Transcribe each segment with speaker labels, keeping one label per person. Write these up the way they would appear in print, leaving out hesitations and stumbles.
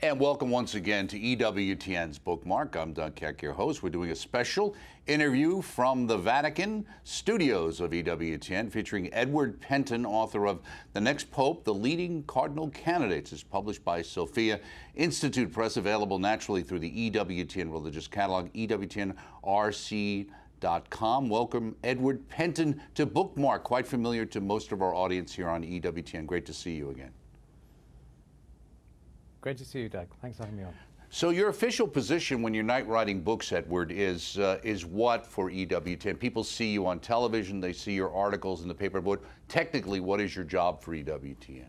Speaker 1: And welcome once again to EWTN's Bookmark. I'm Doug Keck, your host. We're doing a special interview from the Vatican studios of EWTN featuring Edward Pentin, author of The Next Pope, The Leading Cardinal Candidates. It's published by Sophia Institute Press, available naturally through the EWTN Religious Catalog, EWTNRC.com. Welcome, Edward Pentin, to Bookmark, quite familiar to most of our audience here on EWTN. Great to see you again.
Speaker 2: Great to see you, Doug. Thanks for having me on.
Speaker 1: So your official position when you're not writing books, Edward, is what for EWTN? People see you on television, they see your articles in the paper, but technically, what is your job for EWTN?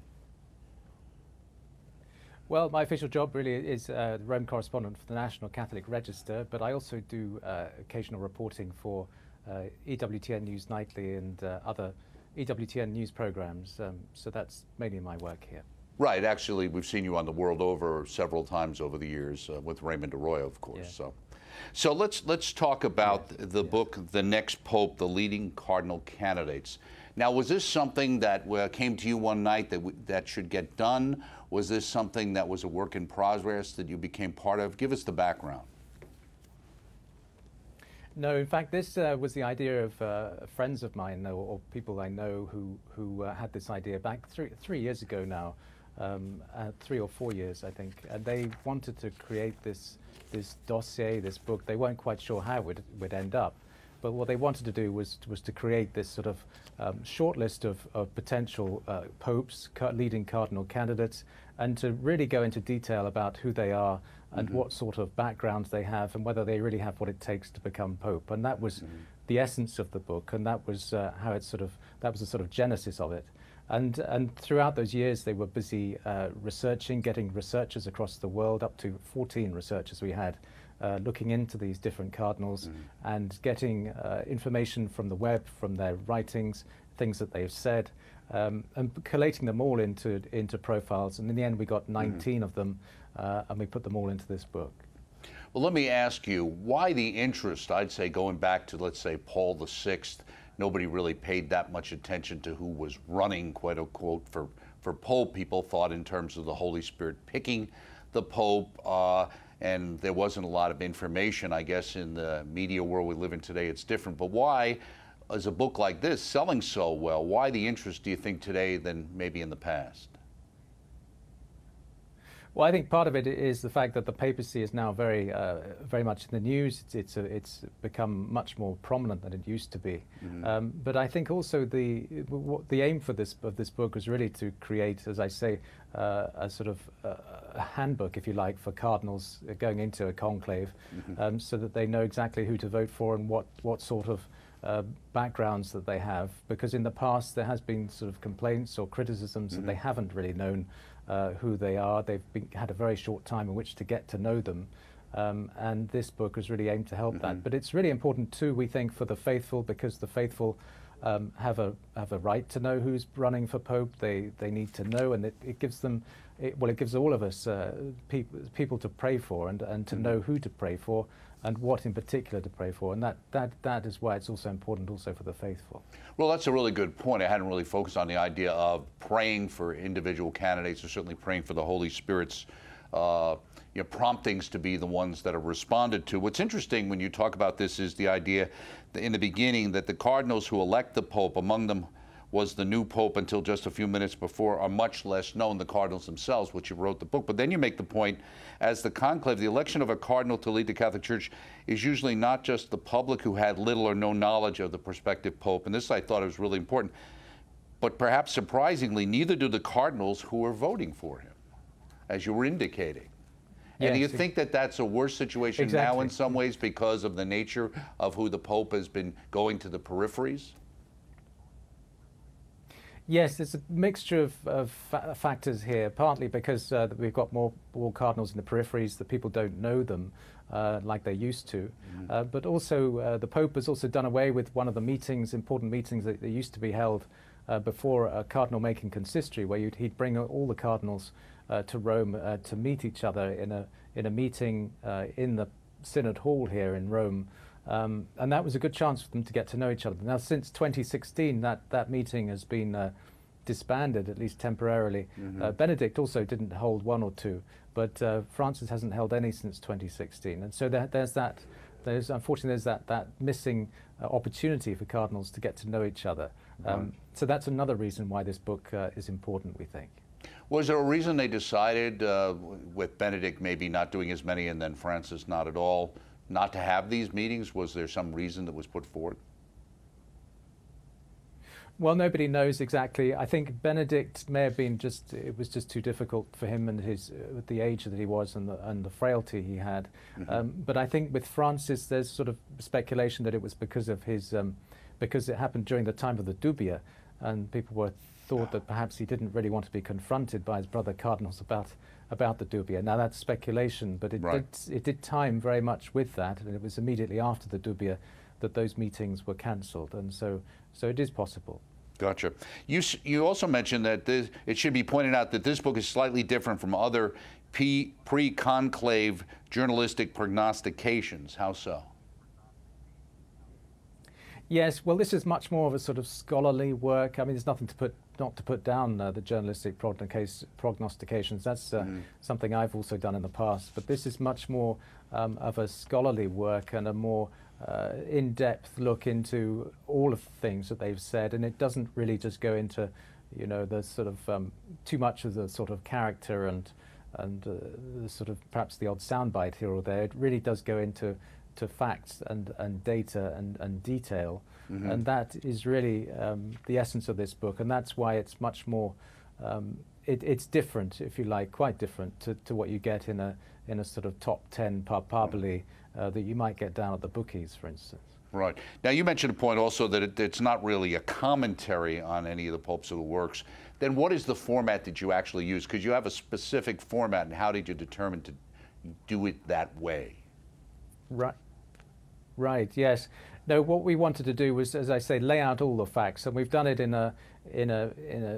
Speaker 2: Well, my official job really is the Rome correspondent for the National Catholic Register, but I also do occasional reporting for EWTN News Nightly and other EWTN news programs, so that's mainly my work here.
Speaker 1: Right. Actually, we've seen you on the world over several times over the years with Raymond Arroyo, of course. Yeah. So let's talk about the book, The Next Pope, The Leading Cardinal Candidates. Now, was this something that came to you one night that should get done? Was this something that was a work in progress that you became part of? Give us the background.
Speaker 2: No, in fact, this was the idea of friends of mine or people I know who had this idea back three years ago now. 3 or 4 years, I think, and they wanted to create this dossier, this book. They weren't quite sure how it would end up, but what they wanted to do was to create this sort of short list of potential popes, leading cardinal candidates, and to really go into detail about who they are and what sort of backgrounds they have and whether they really have what it takes to become pope. And that was the essence of the book, and that was how it that was the sort of genesis of it. And throughout those years, they were busy researching, getting researchers across the world, up to 14 researchers we had, looking into these different cardinals and getting information from the web, from their writings, things that they've said, and collating them all into profiles. And in the end, we got 19 of them, and we put them all into this book.
Speaker 1: Well, let me ask you, why the interest, I'd say, going back to, let's say, Paul VI, nobody really paid that much attention to who was running, quote unquote, for Pope. People thought in terms of the Holy Spirit picking the Pope, and there wasn't a lot of information. I guess in the media world we live in today, it's different. But why is a book like this selling so well? Why the interest, do you think, today than maybe in the past?
Speaker 2: Well, I think part of it is the fact that the papacy is now very much in the news. It's become much more prominent than it used to be. But I think also the aim for this book was really to create, as I say, a sort of a handbook, if you like, for cardinals going into a conclave, so that they know exactly who to vote for and what sort of backgrounds that they have. Because in the past there has been sort of complaints or criticisms that they haven't really known who they are. They've had a very short time in which to get to know them, and this book is really aimed to help that. But it's really important too, we think, for the faithful, because the faithful have a right to know who's running for Pope. They need to know, and it gives them, it gives all of us people to pray for and to know who to pray for and what in particular to pray for, and that is why it's also important also for the faithful. Well,
Speaker 1: that's a really good point. I hadn't really focused on the idea of praying for individual candidates, or certainly praying for the Holy Spirit's promptings to be the ones that are responded to. What's interesting when you talk about this is the idea that in the beginning that the cardinals who elect the Pope, among them was the new Pope until just a few minutes before, are much less known, the cardinals themselves, which you wrote the book. But then you make the point, as the conclave, the election of a cardinal to lead the Catholic Church is usually not just the public who had little or no knowledge of the prospective Pope, and this I thought was really important, but perhaps surprisingly, neither do the cardinals who are voting for him, as you were indicating. And do you think that that's a worse situation now in some ways because of the nature of who the Pope has been going to the peripheries?
Speaker 2: Yes, there's a mixture of factors here, partly because we've got more cardinals in the peripheries, that people don't know them like they used to. But also the Pope has also done away with one of the meetings, important meetings that used to be held before a cardinal-making consistory, where he'd bring all the cardinals to Rome to meet each other in a meeting in the Synod Hall here in Rome. And that was a good chance for them to get to know each other. Now, since 2016, that meeting has been disbanded, at least temporarily. Benedict also didn't hold one or two, but Francis hasn't held any since 2016, and so unfortunately there's that missing opportunity for cardinals to get to know each other. So that's another reason why this book is important, we think.
Speaker 1: Was there a reason they decided, with Benedict maybe not doing as many and then Francis not at all, not to have these meetings? Was there some reason that was put forward?
Speaker 2: Well, nobody knows exactly. I think Benedict may have been it was just too difficult for him and with the age that he was and the frailty he had. But I think with Francis, there's sort of speculation that it was because of because it happened during the time of the Dubia, and people thought that perhaps he didn't really want to be confronted by his brother cardinals about the Dubia. Now that's speculation, but it did time very much with that, and it was immediately after the Dubia that those meetings were cancelled, and so it is possible.
Speaker 1: Gotcha. You also mentioned that it should be pointed out that this book is slightly different from other pre-conclave journalistic prognostications. How so?
Speaker 2: Yes, well, this is much more of a sort of scholarly work. I mean, there's nothing not to put down the journalistic prognostications. That's something I've also done in the past. But this is much more of a scholarly work and a more in-depth look into all of the things that they've said, and it doesn't really just go into, the sort of too much of the sort of character and the sort of perhaps the odd soundbite here or there. It really does go into facts and data and detail, and that is really the essence of this book, and that's why it's much more. It's different, if you like, quite different to what you get in a sort of top 10 papabile that you might get down at the bookies, for instance.
Speaker 1: Right. Now, you mentioned a point also that it's not really a commentary on any of the popes or the works. Then what is the format that you actually use? Because you have a specific format, and how did you determine to do it that way? Right,
Speaker 2: yes. No, what we wanted to do was, as I say, lay out all the facts, and we've done it in a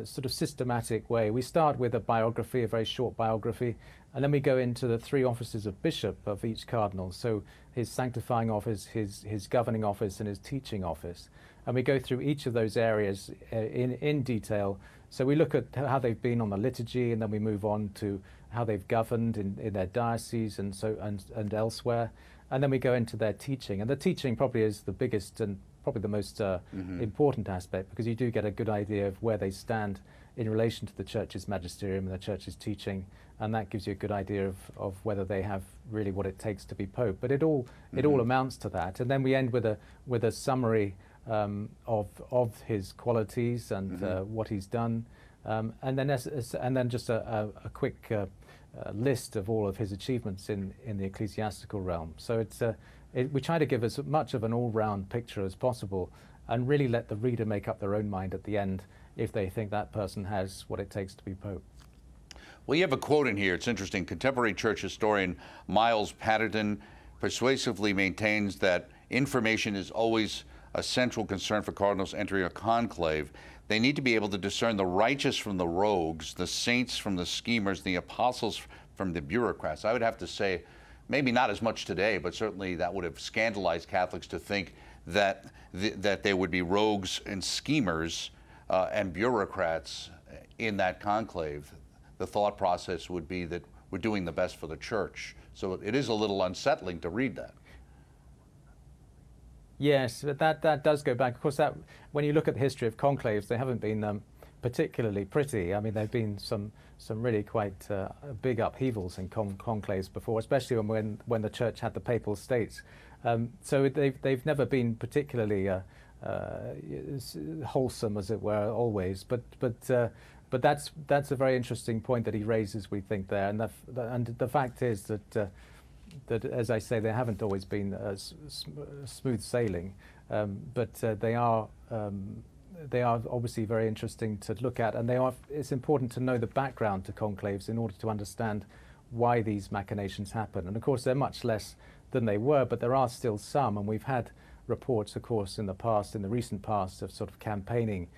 Speaker 2: sort of systematic way. We start with a biography, a very short biography, and then we go into the three offices of bishop of each cardinal, so his sanctifying office, his governing office, and his teaching office. And we go through each of those areas in detail. So we look at how they've been on the liturgy, and then we move on to how they've governed in their diocese and elsewhere. And then we go into their teaching. And the teaching probably is the biggest and probably the most important aspect, because you do get a good idea of where they stand in relation to the Church's magisterium and the Church's teaching, and that gives you a good idea of whether they have really what it takes to be Pope. But it all amounts to that. And then we end with a summary of his qualities and what he's done, and then just a quick list of all of his achievements in the ecclesiastical realm. So we try to give as much of an all-round picture as possible, and really let the reader make up their own mind at the end if they think that person has what it takes to be Pope.
Speaker 1: Well, you have a quote in here. It's interesting. Contemporary church historian Miles Pentin persuasively maintains that information is always a central concern for cardinals entering a conclave. They need to be able to discern the righteous from the rogues, the saints from the schemers, the apostles from the bureaucrats. I would have to say, maybe not as much today, but certainly that would have scandalized Catholics to think that that there would be rogues and schemers and bureaucrats in that conclave. The thought process would be that we're doing the best for the Church. So it is a little unsettling to read that.
Speaker 2: Yes, but that does go back. Of course, when you look at the history of conclaves, they haven't been particularly pretty. I mean, there have been some really quite big upheavals in conclaves before, especially when the Church had the Papal States. So they've never been particularly wholesome, as it were, always. But that's a very interesting point that he raises, we think, there. And the fact is that as I say, they haven't always been smooth sailing, but they are obviously very interesting to look at, and it's important to know the background to conclaves in order to understand why these machinations happen. And of course, they're much less than they were, but there are still some, and we've had reports, of course, in the recent past, of sort of campaigning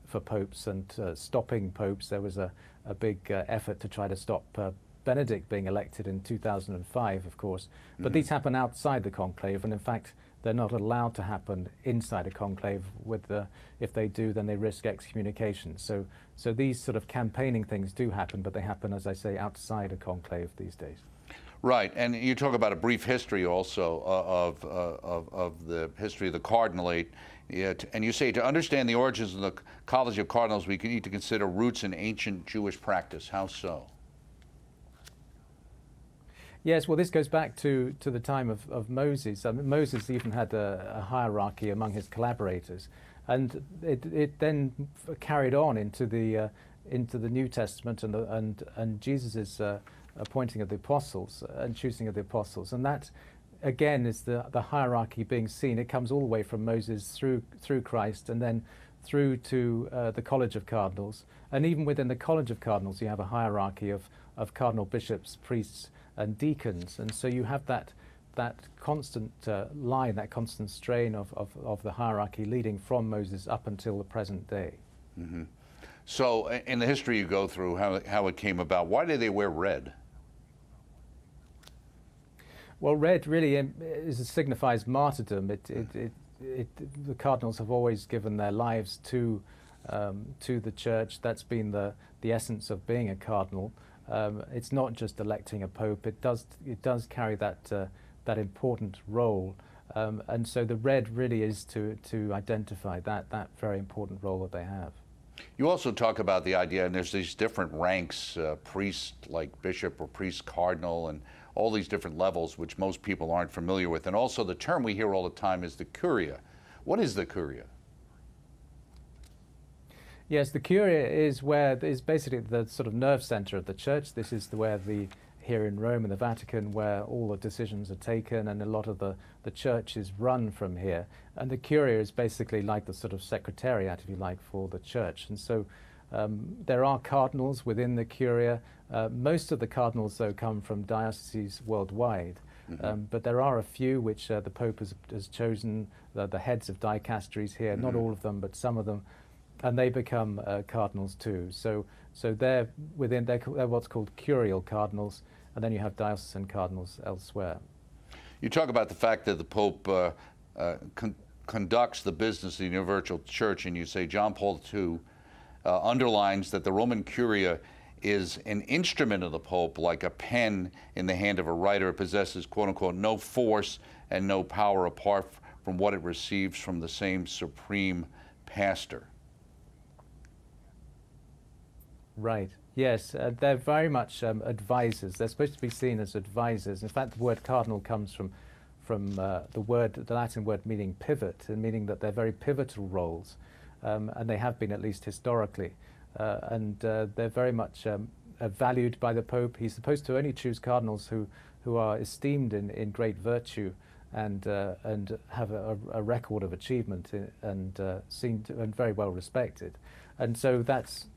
Speaker 2: for popes and stopping popes. There was a big effort to try to stop Benedict being elected in 2005, of course. But these happen outside the conclave, and in fact, they're not allowed to happen inside a conclave. If they do, then they risk excommunication. So these sort of campaigning things do happen, but they happen, as I say, outside a conclave these days.
Speaker 1: Right, and you talk about a brief history also of the history of the Cardinalate, and you say to understand the origins of the College of Cardinals, we need to consider roots in ancient Jewish practice. How so?
Speaker 2: Yes, well, this goes back to the time of Moses. I mean, Moses even had a hierarchy among his collaborators, and it then carried on into the New Testament and Jesus's appointing of the apostles and choosing of the apostles, and that again is the hierarchy being seen. It comes all the way from Moses through Christ and then through to the College of Cardinals, and even within the College of Cardinals you have a hierarchy of cardinal bishops, priests and deacons, and so you have that constant line, that constant strain of the hierarchy leading from Moses up until the present day.
Speaker 1: Mm-hmm. So in the history you go through, how it came about, why do they wear red?
Speaker 2: Well, red really signifies martyrdom. The cardinals have always given their lives to the church. That's been the essence of being a cardinal. It's not just electing a pope. It does carry that important role, and so the red really is to identify that very important role that they have.
Speaker 1: You also talk about the idea, and there's these different ranks, priest like bishop or priest cardinal, and all these different levels which most people aren't familiar with. And also the term we hear all the time is the Curia. What is the Curia?
Speaker 2: Yes, the Curia is basically the sort of nerve center of the church. This is where here in Rome and the Vatican, where all the decisions are taken, and a lot of the church is run from here. And the Curia is basically like the sort of secretariat, if you like, for the church. And so there are cardinals within the Curia. Most of the cardinals, though, come from dioceses worldwide. But there are a few which the Pope has chosen, the heads of dicasteries here, not all of them, but some of them, and they become cardinals too. So they're what's called curial cardinals, and then you have diocesan cardinals elsewhere.
Speaker 1: You talk about the fact that the Pope conducts the business of the universal church, and you say John Paul II underlines that the Roman Curia is an instrument of the Pope, like a pen in the hand of a writer. It possesses, quote unquote, no force and no power apart from what it receives from the same supreme pastor. Right.
Speaker 2: Yes, they're very much advisors. They're supposed to be seen as advisors. In fact, the word cardinal comes from the Latin word meaning pivot, and meaning that they're very pivotal roles, and they have been at least historically. And they're very much valued by the Pope. He's supposed to only choose cardinals who are esteemed in great virtue and have a record of achievement and seen to, and very well respected. And so that's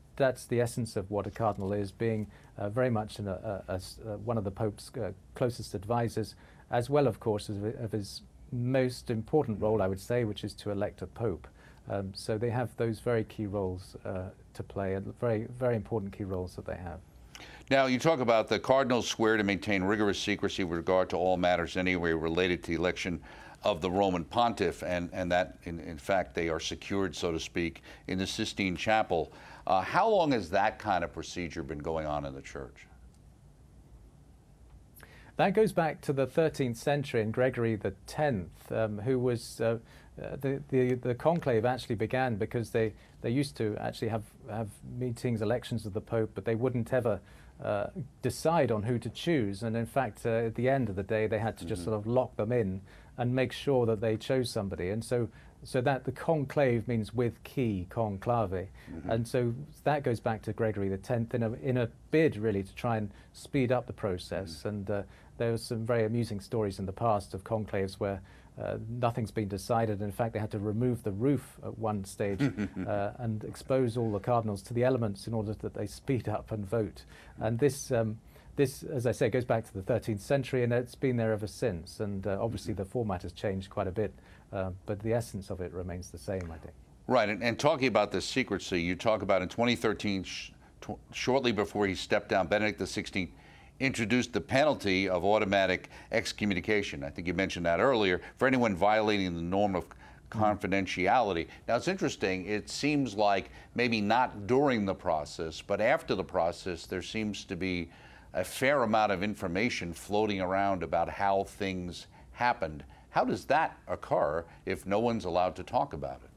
Speaker 2: the essence of what a cardinal is, being very much one of the Pope's closest advisors, as well, of course, of his most important role, I would say, which is to elect a Pope. So they have those very key roles to play, and very, very important key roles that they have.
Speaker 1: Now, you talk about the cardinals swear to maintain rigorous secrecy with regard to all matters anyway related to the election of the Roman pontiff, and that, in fact, they are secured, so to speak, in the Sistine Chapel. How long has that kind of procedure been going on in the Church?
Speaker 2: That goes back to the 13th century and Gregory X, who was the conclave actually began because they used to actually have meetings, elections of the Pope, but they wouldn't ever decide on who to choose. And in fact, at the end of the day, they had to just sort of lock them in and make sure that they chose somebody. And so that the conclave means with key, conclave. And so that goes back to Gregory X in a bid really to try and speed up the process. And there were some very amusing stories in the past of conclaves where nothing's been decided. In fact, they had to remove the roof at one stage and expose all the cardinals to the elements in order that they speed up and vote. And this, as I say, goes back to the 13th century, and it's been there ever since. And obviously the format has changed quite a bit, but the essence of it remains the same, I think.
Speaker 1: Right, and talking about the secrecy, you talk about in 2013, shortly before he stepped down, Benedict XVI introduced the penalty of automatic excommunication. I think you mentioned that earlier, for anyone violating the norm of confidentiality. Now, it's interesting. It seems like maybe not during the process, but after the process, there seems to be a fair amount of information floating around about how things happened. How does that occur if no one's allowed to talk about it?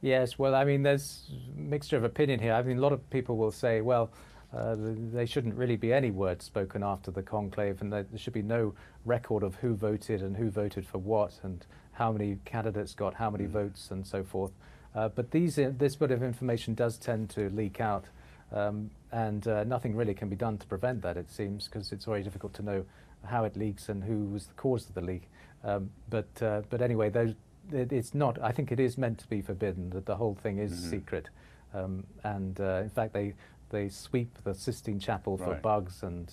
Speaker 2: Yes, well, I mean, there's a mixture of opinion here. I mean, a lot of people will say, well, there shouldn't really be any words spoken after the conclave, and there should be no record of who voted and who voted for what, and how many candidates got how many votes, and so forth. But this bit of information does tend to leak out, and nothing really can be done to prevent that, it seems, because it's very difficult to know how it leaks and who was the cause of the leak. But anyway, it's not. I think it is meant to be forbidden. That the whole thing is secret, and in fact they sweep the Sistine Chapel for bugs and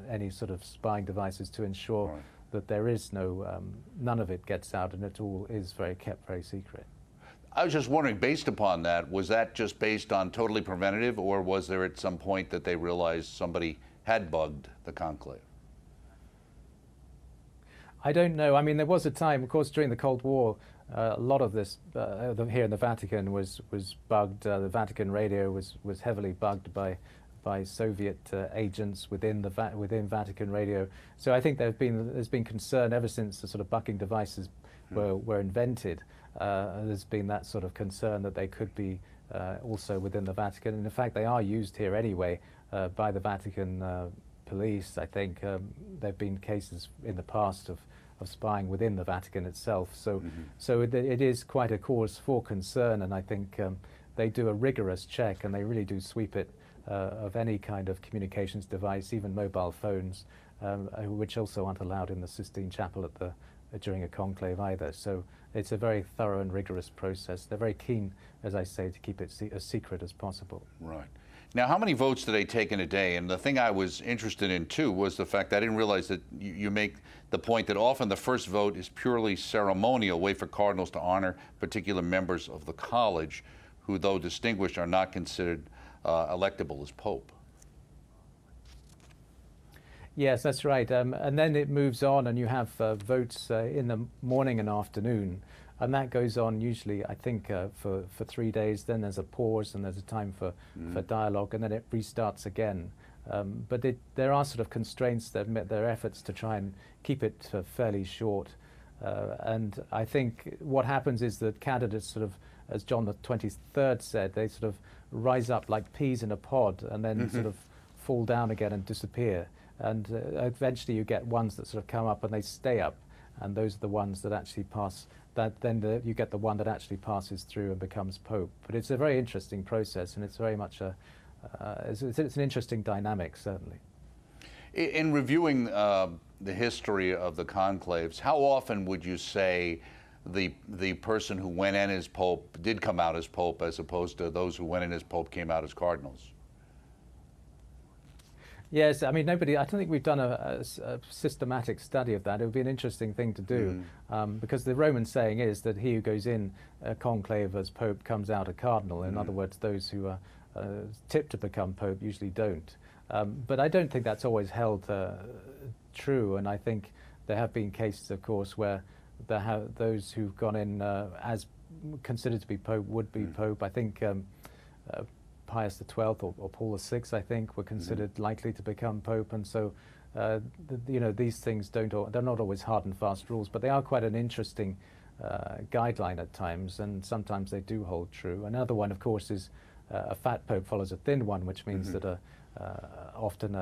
Speaker 2: any sort of spying devices to ensure that there is none of it gets out, and it all is kept very secret.
Speaker 1: I was just wondering, based upon that, was that just based on totally preventative, or was there at some point that they realized somebody had bugged the conclave?
Speaker 2: I don't know. I mean, there was a time, of course, during the Cold War, a lot of this here in the Vatican was bugged. The Vatican radio was heavily bugged by Soviet agents within Vatican radio. So I think there's been concern ever since the sort of bugging devices were invented. There's been that sort of concern that they could be also within the Vatican, and in fact they are used here anyway by the Vatican police. I think there have been cases in the past of spying within the Vatican itself. So, it is quite a cause for concern, and I think they do a rigorous check, and they really do sweep it of any kind of communications device, even mobile phones, which also aren't allowed in the Sistine Chapel during a conclave either. So it's a very thorough and rigorous process. They're very keen, as I say, to keep it as secret as possible.
Speaker 1: Right. Now, how many votes do they take in a day? And the thing I was interested in, too, was the fact that I didn't realize that you make the point that often the first vote is purely ceremonial, a way for cardinals to honor particular members of the college who, though distinguished, are not considered electable as pope.
Speaker 2: Yes, that's right. And then it moves on, and you have votes in the morning and afternoon. And that goes on usually, I think, for 3 days. Then there's a pause, and there's a time for dialogue, and then it restarts again. But there are sort of constraints that there are efforts to try and keep it fairly short. And I think what happens is that candidates sort of, as John the 23rd said, they sort of rise up like peas in a pod and then sort of fall down again and disappear. And eventually you get ones that sort of come up and they stay up, and those are the ones that actually pass. You get the one that actually passes through and becomes pope. But it's a very interesting process, and it's very much it's an interesting dynamic, certainly.
Speaker 1: In reviewing the history of the conclaves, how often would you say the person who went in as pope did come out as pope, as opposed to those who went in as pope came out as cardinals?
Speaker 2: Yes, I mean, I don't think we've done a systematic study of that. It would be an interesting thing to do, because the Roman saying is that he who goes in a conclave as pope comes out a cardinal. In other words, those who are tipped to become pope usually don't. But I don't think that's always held true, and I think there have been cases, of course, where those who've gone in as considered to be pope would be pope. I think Pius XII or Paul VI, I think, were considered likely to become pope, and so these things they're not always hard and fast rules, but they are quite an interesting guideline at times, and sometimes they do hold true. Another one, of course, is a fat pope follows a thin one, which means that often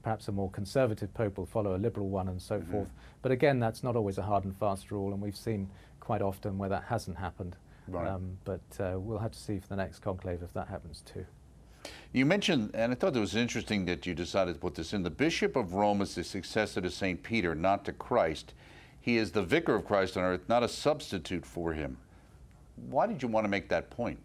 Speaker 2: perhaps a more conservative pope will follow a liberal one, and so forth. But again, that's not always a hard and fast rule, and we've seen quite often where that hasn't happened.
Speaker 1: Right.
Speaker 2: But we'll have to see for the next conclave if that happens too.
Speaker 1: You mentioned, and I thought it was interesting that you decided to put this in, the Bishop of Rome is the successor to St. Peter, not to Christ. He is the vicar of Christ on earth, not a substitute for him. Why did you want to make that point?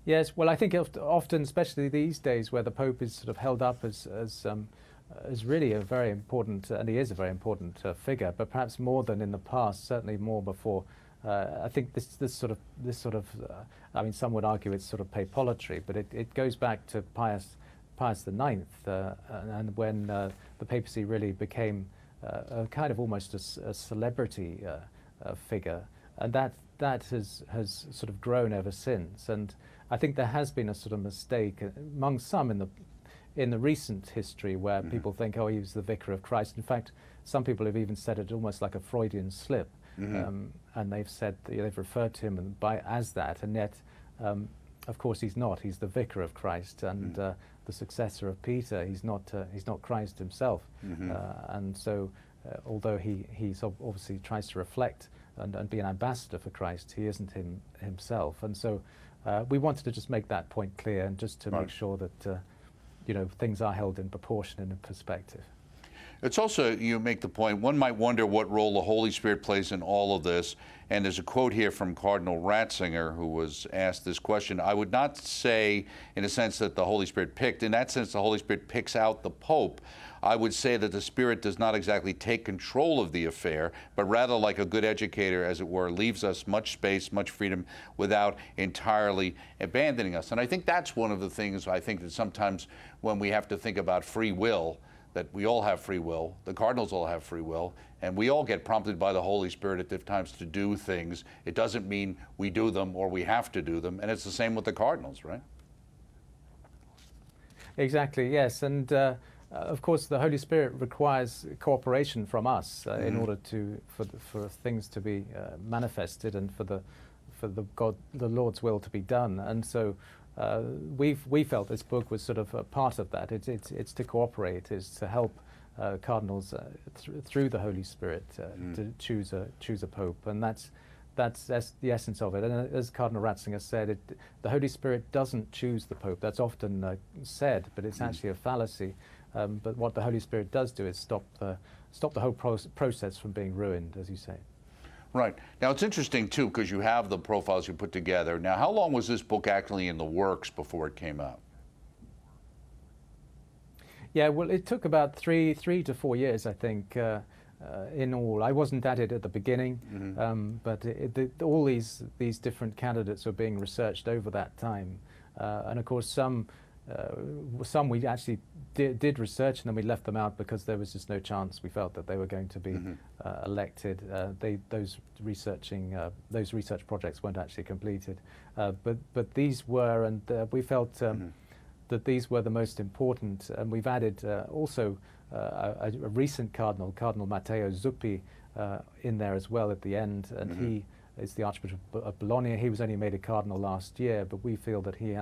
Speaker 2: Yes, well, I think often, especially these days, where the Pope is sort of held up as really a very important, and he is a very important figure, but perhaps more than in the past, certainly more before I think this sort of I mean, some would argue it's sort of papolatry, but it goes back to Pius IX, and when the papacy really became a kind of almost a celebrity figure, and that has sort of grown ever since. And I think there has been a sort of mistake among some in the recent history where people think, oh, he was the vicar of Christ. In fact, some people have even said it almost like a Freudian slip, and they've said they've referred to him as that, and yet, of course, he's not. He's the vicar of Christ, and the successor of Peter. He's not Christ himself, and so although he obviously tries to reflect and be an ambassador for Christ, he isn't himself. And so we wanted to just make that point clear, and just to make sure that things are held in proportion and in perspective.
Speaker 1: It's also, you make the point, one might wonder what role the Holy Spirit plays in all of this. And there's a quote here from Cardinal Ratzinger, who was asked this question. I would not say, in a sense, that the Holy Spirit picked. In that sense, the Holy Spirit picks out the Pope. I would say that the Spirit does not exactly take control of the affair, but rather, like a good educator, as it were, leaves us much space, much freedom, without entirely abandoning us. And I think that's one of the things, I think, that sometimes when we have to think about free will, that we all have free will, the Cardinals all have free will, and we all get prompted by the Holy Spirit at different times to do things. It doesn't mean we do them or we have to do them, and it's the same with the Cardinals, right?
Speaker 2: Exactly, yes, and of course the Holy Spirit requires cooperation from us in order for things to be manifested, and for the Lord's will to be done. And so we felt this book was sort of a part of that. It's to cooperate, is to help cardinals through the Holy Spirit to choose a pope, and that's the essence of it. And as Cardinal Ratzinger said, the Holy Spirit doesn't choose the pope. That's often said, but it's actually a fallacy. But what the Holy Spirit does do is stop the whole process from being ruined, as you say.
Speaker 1: Right. Now, it's interesting, too, because you have the profiles you put together. Now, how long was this book actually in the works before it came out?
Speaker 2: Yeah, well, it took about three to 4 years, I think, in all. I wasn't at it at the beginning, but all these different candidates were being researched over that time. And, of course, some we actually did research, and then we left them out because there was just no chance. We felt that they were going to be elected. Those research projects weren't actually completed, but these were, and we felt that these were the most important. And we've added also a recent cardinal, Cardinal Matteo Zuppi, in there as well at the end, and he is the Archbishop of Bologna. He was only made a cardinal last year, but we feel that he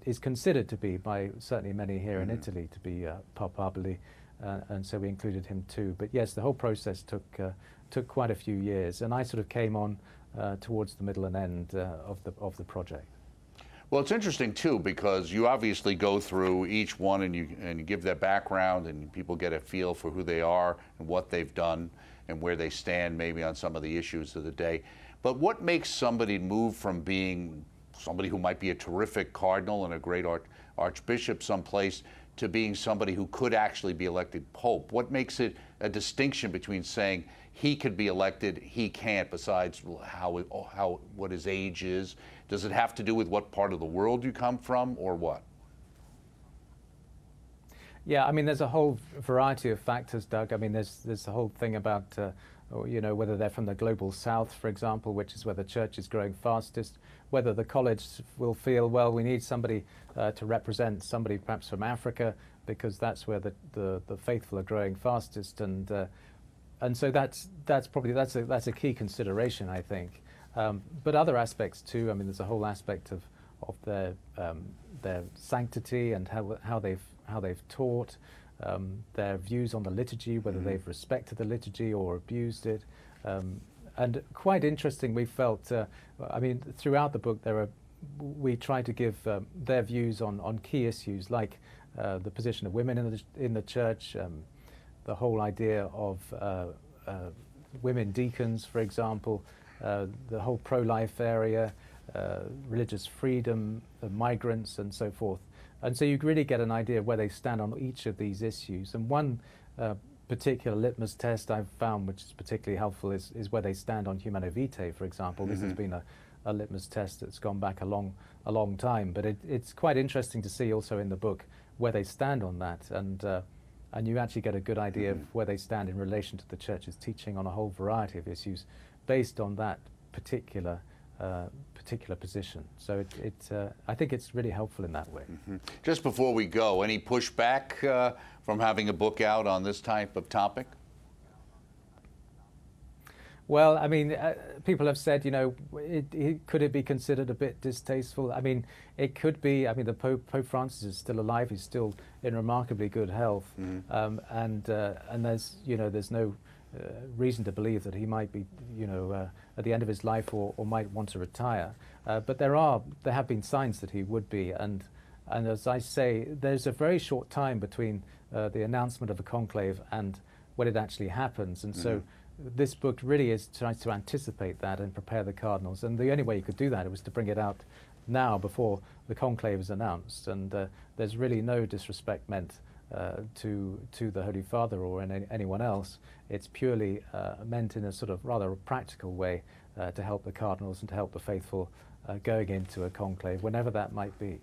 Speaker 2: is considered to be, by certainly many here in Italy, to be papabile, and so we included him too. But yes, the whole process took quite a few years, and I sort of came on towards the middle and end of the project.
Speaker 1: Well, it's interesting too, because you obviously go through each one and you give their background, and people get a feel for who they are and what they've done and where they stand maybe on some of the issues of the day. But what makes somebody move from being somebody who might be a terrific cardinal and a great archbishop someplace to being somebody who could actually be elected pope? What makes it a distinction between saying he could be elected, he can't, besides what his age is? Does it have to do with what part of the world you come from, or what?
Speaker 2: Yeah, I mean, there's a whole variety of factors, Doug. I mean, there's the whole thing about whether they're from the global south, for example, which is where the church is growing fastest, whether the college will feel, well, we need somebody to represent somebody perhaps from Africa, because that's where the faithful are growing fastest, and so that's a key consideration, I think. But other aspects too. I mean, there's a whole aspect of their sanctity and how they've taught, their views on the liturgy, whether they've respected the liturgy or abused it. And quite interesting, we felt, I mean, throughout the book, we try to give their views on key issues like the position of women in the church, the whole idea of women deacons, for example, the whole pro-life area, religious freedom, migrants, and so forth. And so you really get an idea of where they stand on each of these issues. And one particular litmus test I've found, which is particularly helpful, is where they stand on Humanae Vitae, for example. This has been a litmus test that's gone back a long time, but it's quite interesting to see also in the book where they stand on that, and you actually get a good idea of where they stand in relation to the Church's teaching on a whole variety of issues based on that particular position. So I think it's really helpful in that way.
Speaker 1: Just before we go, any pushback from having a book out on this type of topic?
Speaker 2: Well, I mean, people have said, you know, could it be considered a bit distasteful? I mean, it could be. I mean, the Pope Francis is still alive. He's still in remarkably good health, and there's, you know, there's no reason to believe that he might be, you know, at the end of his life or might want to retire. But there have been signs that he would be, and as I say, there's a very short time between the announcement of a conclave and when it actually happens, and so this book really is trying to anticipate that and prepare the cardinals. And the only way you could do that was to bring it out now before the conclave is announced. And there's really no disrespect meant to the Holy Father or anyone else. It's purely meant in a sort of rather practical way to help the cardinals and to help the faithful going into a conclave, whenever that might be.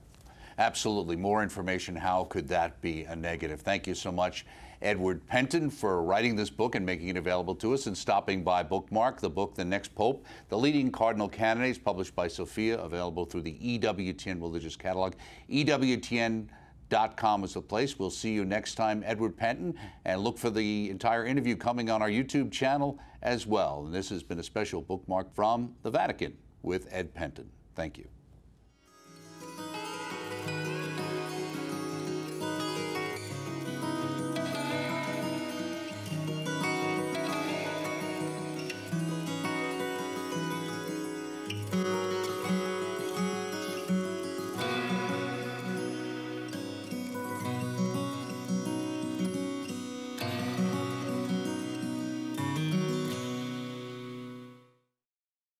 Speaker 1: Absolutely. More information. How could that be a negative? Thank you so much, Edward Pentin, for writing this book and making it available to us and stopping by Bookmark, the book, The Next Pope, The Leading Cardinal Candidates, published by Sophia, available through the Ewtn Religious Catalog. Ewtn.com is the place. We'll see you next time, Edward Pentin, and look for the entire interview coming on our YouTube channel as well. And this has been a special Bookmark from the Vatican with Ed Pentin. Thank you.